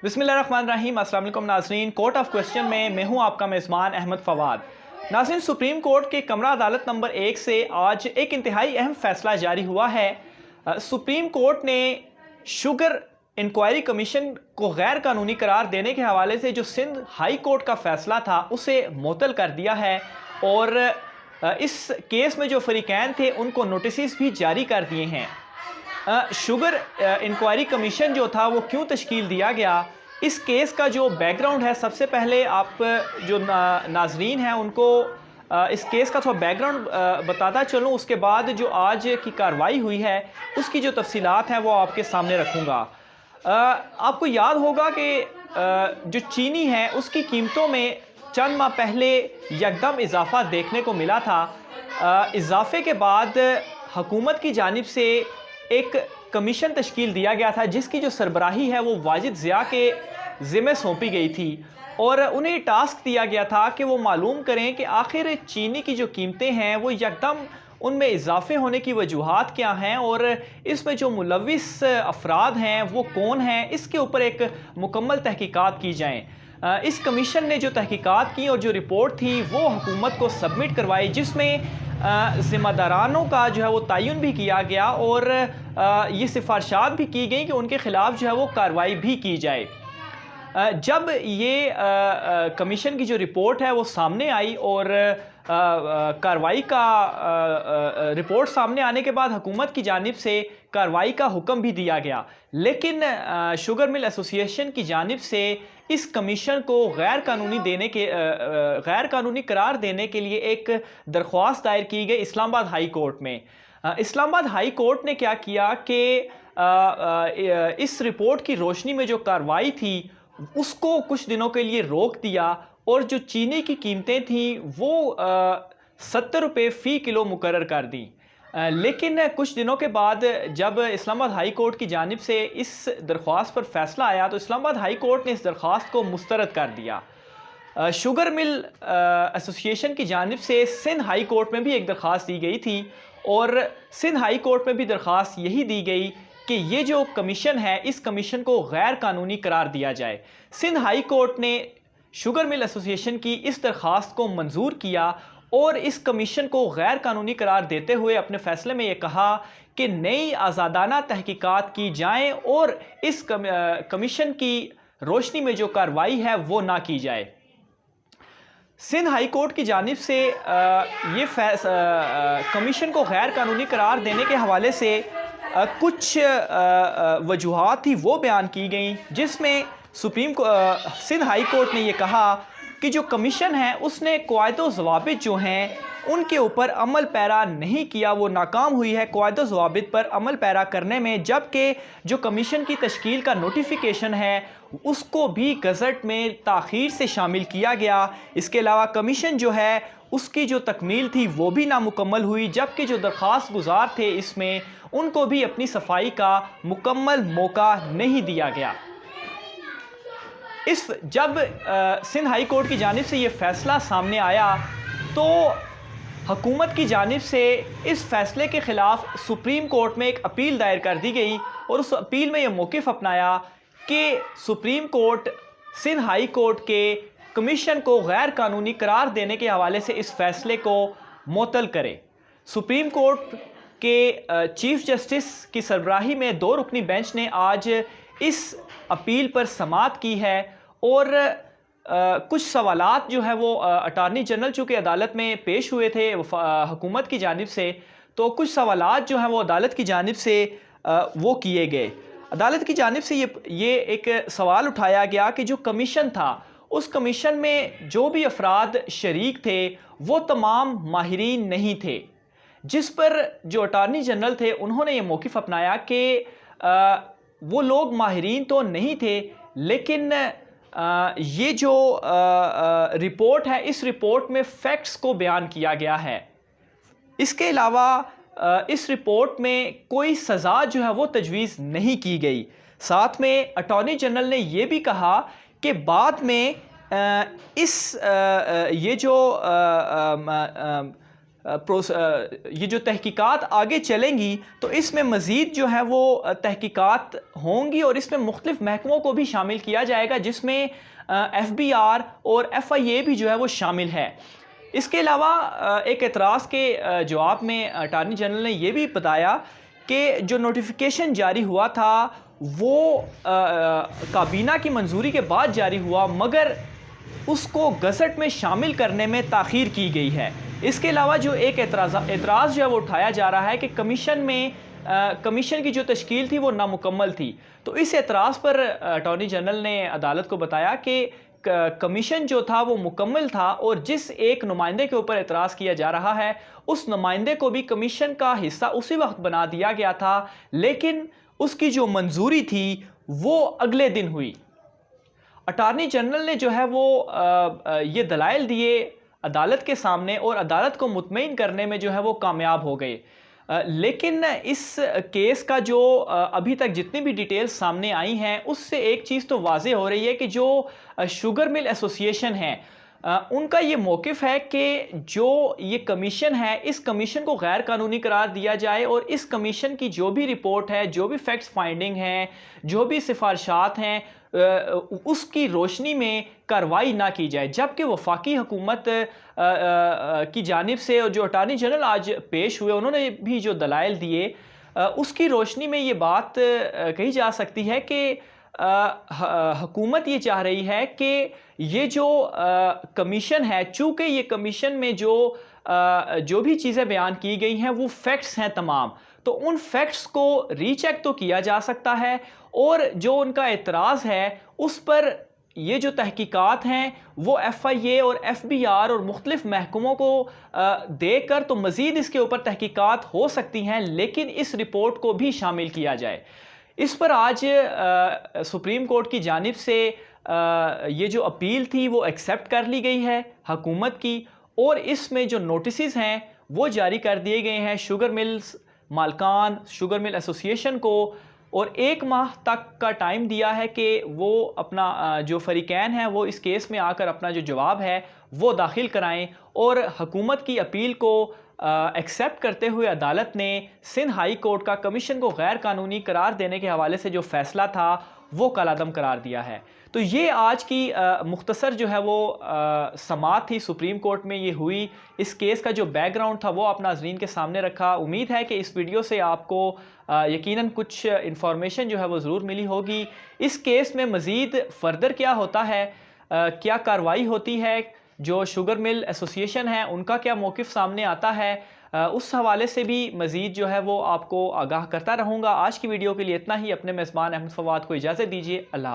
बिस्मिल्लाहिर्रहमानिर्रहीम। अस्सलाम वालेकुम नाज़रीन। कोर्ट ऑफ क्वेश्चन में मैं हूं आपका मेज़बान अहमद फवाद। नाज़रीन, सुप्रीम कोर्ट के कमरा अदालत नंबर 1 से आज एक इंतहाई अहम फैसला जारी हुआ है। सुप्रीम कोर्ट ने शुगर इंक्वायरी कमीशन को गैर कानूनी करार देने के हवाले से जो सिंध हाई कोर्ट का फैसला था उसे मुअत्तल कर दिया है और इस केस में जो फरीकैन थे उनको नोटिस भी जारी कर दिए हैं। शुगर इंक्वायरी कमीशन जो था वो क्यों तश्कील दिया गया, इस केस का जो बैकग्राउंड है, सबसे पहले आप जो नाजरीन हैं उनको इस केस का थोड़ा बैकग्राउंड बताता चलूँ। उसके बाद जो आज की कार्रवाई हुई है उसकी जो तफसीलात हैं वो आपके सामने रखूँगा। आपको याद होगा कि जो चीनी है उसकी कीमतों में चंद माह पहले यकदम इजाफा देखने को मिला था। इजाफे के बाद हुकूमत की जानिब से एक कमीशन तश्कील दिया गया था जिसकी जो सरबराही है वो वाजिद ज़िया के ज़िम्मे सौंपी गई थी और उन्हें टास्क दिया गया था कि वो मालूम करें कि आखिर चीनी की जो कीमतें हैं वो यकदम उनमें इजाफे होने की वजूहात क्या हैं और इसमें जो मुलविस अफराद हैं वो कौन हैं, इसके ऊपर एक मुकम्मल तहकीकात की जाएँ। इस कमीशन ने जो तहकीकात की और जो रिपोर्ट थी वो हुकूमत को सबमिट करवाई, जिसमें ज़िम्मेदारानों का जो है वो तयन भी किया गया और ये सिफारिशात भी की गई कि उनके ख़िलाफ़ जो है वो कार्रवाई भी की जाए। जब ये कमीशन की जो रिपोर्ट है वो सामने आई और कार्रवाई का रिपोर्ट सामने आने के बाद हुकूमत की जानिब से कार्रवाई का हुक्म भी दिया गया, लेकिन शुगर मिल एसोसिएशन की जानिब से इस कमीशन को गैर कानूनी करार देने के लिए एक दरख्वास्त दायर की गई इस्लामाबाद हाई कोर्ट में। इस्लामाबाद हाई कोर्ट ने क्या किया कि इस रिपोर्ट की रोशनी में जो कार्रवाई थी उसको कुछ दिनों के लिए रोक दिया और जो चीनी की कीमतें थी वो 70 रुपये फ़ी किलो मुकर्रर कर दी। लेकिन कुछ दिनों के बाद जब इस्लामाबाद हाई कोर्ट की जानिब से इस दरख्वास्त पर फैसला आया तो इस्लामाबाद हाई कोर्ट ने इस दरख्वास्त को मुस्तरद कर दिया। शुगर मिल एसोसिएशन की जानिब से सिंध हाई कोर्ट में भी एक दरख्वास्त दी गई थी और सिंध हाई कोर्ट में भी दरख्वास्त यही दी गई कि ये जो कमीशन है इस कमीशन को गैर कानूनी करार दिया जाए। सिंध हाई कोर्ट ने शुगर मिल एसोसिएशन की इस दरख्वास्त को मंजूर किया और इस कमीशन को गैर कानूनी करार देते हुए अपने फैसले में ये कहा कि नई आज़ादाना तहकीकात की जाएं और इस कमीशन की रोशनी में जो कार्रवाई है वो ना की जाए। सिंध हाई कोर्ट की जानिब से ये कमीशन को गैर कानूनी करार देने के हवाले से कुछ वजूहात थी वो बयान की गई, जिसमें सिंध हाई कोर्ट ने ये कहा कि जो कमीशन है उसने क़वायद व ज़वाबित जो हैं उनके ऊपर अमल पैरा नहीं किया, वो नाकाम हुई है क़वायद व ज़वाबित पर अमल पैरा करने में, जबकि जो कमीशन की तश्कील का नोटिफिकेशन है उसको भी गज़ट में ताख़ीर से शामिल किया गया। इसके अलावा कमीशन जो है उसकी जो तकमील थी वो भी नामुकम्मल हुई, जबकि जो दरख्वास्त गुजार थे इसमें उनको भी अपनी सफाई का मुकम्मल मौका नहीं दिया गया। जब सिंध हाई कोर्ट की जानिब से ये फ़ैसला सामने आया तो हुकूमत की जानिब से इस फ़ैसले के ख़िलाफ़ सुप्रीम कोर्ट में एक अपील दायर कर दी गई और उस अपील में ये मौक़िफ़ अपनाया कि supreme court Sindh high court के कमीशन को गैर कानूनी करार देने के हवाले से इस फ़ैसले को मुअत्तल करे। सुप्रीम कोर्ट के चीफ़ जस्टिस की सरबराही में 2 रुकनी बेंच ने आज इस अपील पर समाअत की है और कुछ सवालात जो है वो अटार्नी जनरल चूँकि अदालत में पेश हुए थे हुकूमत की जानिब से, तो कुछ सवालात जो हैं वो अदालत की जानिब से वो किए गए। अदालत की जानिब से ये एक सवाल उठाया गया कि जो कमीशन था उस कमीशन में जो भी अफराद शरीक थे वो तमाम माहिरीन नहीं थे, जिस पर जो अटार्नी जनरल थे उन्होंने ये मौक़िफ़ अपनाया कि वो लोग माहिरीन तो नहीं थे, लेकिन ये जो रिपोर्ट है इस रिपोर्ट में फैक्ट्स को बयान किया गया है। इसके अलावा इस रिपोर्ट में कोई सज़ा जो है वो तजवीज़ नहीं की गई। साथ में अटॉर्नी जनरल ने ये भी कहा कि बाद में ये जो یہ جو تحقیقات آگے چلیں گی تو اس میں مزید جو ہے وہ تحقیقات ہوں گی، اور اس میں مختلف محکموں کو بھی شامل کیا جائے گا، جس میں FBR اور FIA بھی جو ہے وہ شامل ہے۔ اس کے علاوہ ایک اعتراض کے جواب میں اٹارنی جنرل نے یہ بھی بتایا کہ جو نوٹیفیکیشن جاری ہوا تھا وہ کابینہ کی منظوری کے بعد جاری ہوا، مگر اس کو گزٹ میں شامل کرنے میں تاخیر کی گئی ہے۔ اس کے علاوہ جو ایک اعتراض جو ہے وہ اٹھایا جا رہا ہے کہ کمیشن کی جو تشکیل تھی وہ نامکمل تھی، تو اس اعتراض پر اٹارنی جنرل نے عدالت کو بتایا کہ کمیشن جو تھا وہ مکمل تھا، اور جس ایک نمائندے کے اوپر اعتراض کیا جا رہا ہے اس نمائندے کو بھی کمیشن کا حصہ اسی وقت بنا دیا گیا تھا، لیکن اس کی جو منظوری تھی وہ اگلے دن ہوئی۔ اٹارنی جنرل نے جو ہے وہ یہ دلائل دیے عدالت کے سامنے، اور عدالت کو مطمئن کرنے میں جو ہے وہ کامیاب ہو گئے، لیکن اس کیس کا جو ابھی تک جتنی بھی ڈیٹیلز سامنے آئی ہیں اس سے ایک چیز تو واضح ہو رہی ہے کہ جو شوگر مل ایسوسی ایشن ہے ان کا یہ موقف ہے کہ جو یہ کمیشن ہے اس کمیشن کو غیر قانونی قرار دیا جائے، اور اس کمیشن کی جو بھی رپورٹ ہے، جو بھی فیکٹس فائنڈنگ ہیں، جو بھی سفارشات ہیں، اس کی روشنی میں کارروائی نہ کی جائے، جبکہ وفاقی حکومت کی جانب سے جو اٹارنی جنرل آج پیش ہوئے انہوں نے بھی جو دلائل دیے اس کی روشنی میں یہ بات کہی جا سکتی ہے کہ حکومت یہ چاہ رہی ہے کہ یہ جو کمیشن ہے، چونکہ یہ کمیشن میں جو بھی چیزیں بیان کی گئی ہیں وہ فیکٹس ہیں تمام، تو ان فیکٹس کو ری چیک تو کیا جا سکتا ہے، اور جو ان کا اعتراض ہے اس پر یہ جو تحقیقات ہیں وہ FIA اور FBR اور مختلف محکموں کو دے کر تو مزید اس کے اوپر تحقیقات ہو سکتی ہیں، لیکن اس رپورٹ کو بھی شامل کیا جائے۔ اس پر آج سپریم کورٹ کی جانب سے یہ جو اپیل تھی وہ ایکسیپٹ کر لی گئی ہے حکومت کی، اور اس میں جو نوٹسز ہیں وہ جاری کر دیے گئے ہیں شوگر ملز مالکان، شوگر مل ایسوسی ایشن کو، اور 1 ماہ تک کا ٹائم دیا ہے کہ وہ اپنا جو فریقین ہیں وہ اس کیس میں آ کر اپنا جو جواب ہے وہ داخل کرائیں، اور حکومت کی اپیل کو ایکسیپٹ کرتے ہوئے عدالت نے سندھ ہائی کورٹ کا کمیشن کو غیر قانونی قرار دینے کے حوالے سے جو فیصلہ تھا وہ کالعدم قرار دیا ہے۔ تو یہ آج کی مختصر جو ہے وہ سماعت تھی سپریم کورٹ میں یہ ہوئی۔ اس کیس کا جو بیک گراؤنڈ تھا وہ آپ ناظرین کے سامنے رکھا۔ امید ہے کہ اس ویڈیو سے آپ کو یقیناً کچھ انفارمیشن جو ہے وہ ضرور ملی ہوگی۔ اس کیس میں مزید فردر کیا ہوتا ہے، کیا کارروائی ہوتی ہے، جو شوگر مل ایسوسی ایشن ہے ان کا کیا موقف سامنے آتا ہے، اس حوالے سے بھی مزید جو ہے وہ آپ کو آگاہ کرتا رہوں گا۔ آج کی ویڈیو کے لیے اتنا ہی۔ اپنے میزبان احمد فواد کو اجازت دیجیے۔ اللہ حافظ۔